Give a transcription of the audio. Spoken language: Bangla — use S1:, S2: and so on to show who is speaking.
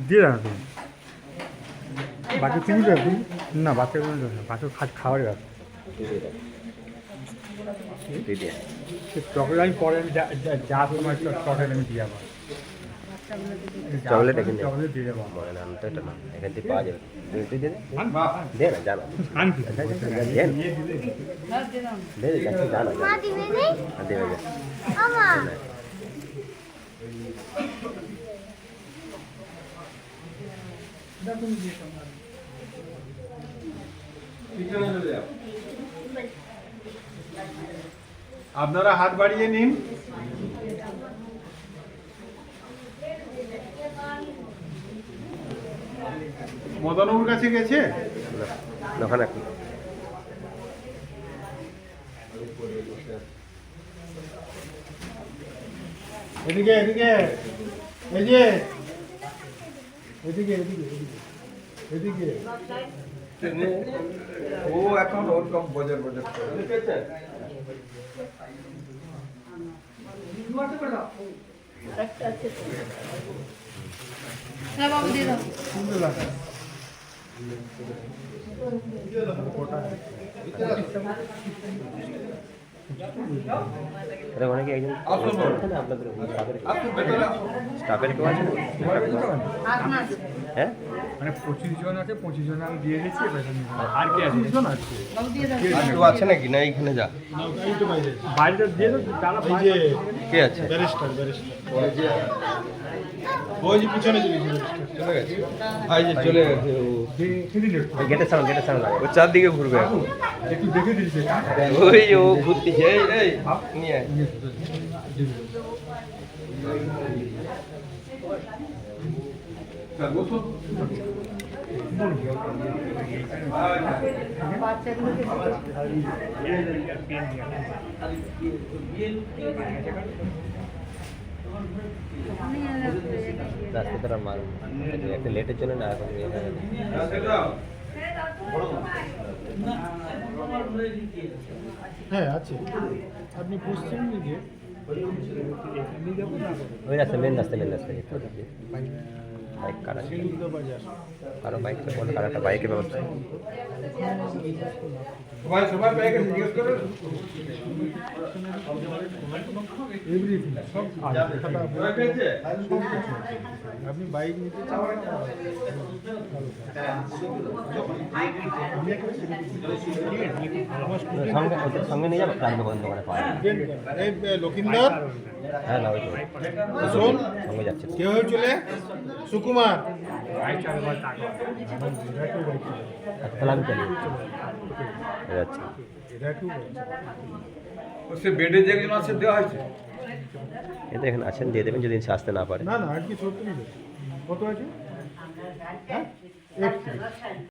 S1: দিয়ে দাও তুমি বাকি তুমি না বাচ্চাগুলো বাচ্চা খাওয়ার ব্যাপার চকলেট আমি পরে আমি যা তোমার চকলেট আমি দিয়ে যাবো
S2: চকলেট এখানে
S1: চকলেট দিয়ে যাবো
S2: নাম তো এটা না এখান থেকে পাওয়া যাবে তুই দে দে না জানা দে জানা
S3: মা দিবে নেই
S2: দেবে
S3: আমা
S4: আপনারা হাত বাড়িয়ে নিন। মদনবাবুর কাছে গেছে
S2: ওখানে
S4: এদিকে এদিকে এই যে এদিকে এদিকে এদিকে ও এখন ওরকম বাজার বাজার
S3: হ্যাঁ বাবু দিয়ে দাও
S4: সুন্দর লাগে
S2: অনেকে একজন আপনাদের স্টাফের কেউ আছে হ্যাঁ
S1: মানে 25 জন আছে 25 জন আমি দিয়ে দিচ্ছি আর কি আছে 25 জন আছে
S2: কেউ আছে নাকি না এইখানে যা
S1: বাইরে দিয়ে দাও তারা
S2: কে আছে
S4: ব্যারিস্টার ওই যে পিছনে চলে গেছে এই যে চলে গেছে
S2: গেটের সামনে লাগে ও চারদিকে ঘুরবে এখন
S1: একটু দেখে দিয়েছে
S2: ওই ও ঘুরতেছে এই নিয়ে আয় রাস্তাটা মার একটা লেটের জন্য না এখন
S4: হ্যাঁ আছে আপনি পশ্চিম দিকে
S2: ওই রাস্তা মেন রাস্তা বাইক কারা
S4: বাজার
S2: কারো বাইক তো বলে কারাটা বাইকের ব্যবস্থা
S4: সবাই বাইকে জিজ্ঞেস করে এভরিথিং সব আপনি বাইক নিতে চান
S2: সঙ্গে নিয়ে যাবো রাজনীতি বন্ধ করে পাওয়া
S4: এই লক্ষিন্দর
S2: হ্যাঁ না ওই তো
S4: শোন
S2: সঙ্গে যাচ্ছে
S4: কেউ চলে সুকুমার
S2: তাহলে আমি চলি যাচ্ছি
S4: সে বেডে যে একজন আছে দেওয়া হয়েছে
S2: এটা এখানে আছেন দিয়ে দেবেন যদি সে আসতে না পারে
S4: না না আর কি 36 কত আছে হ্যাঁ 31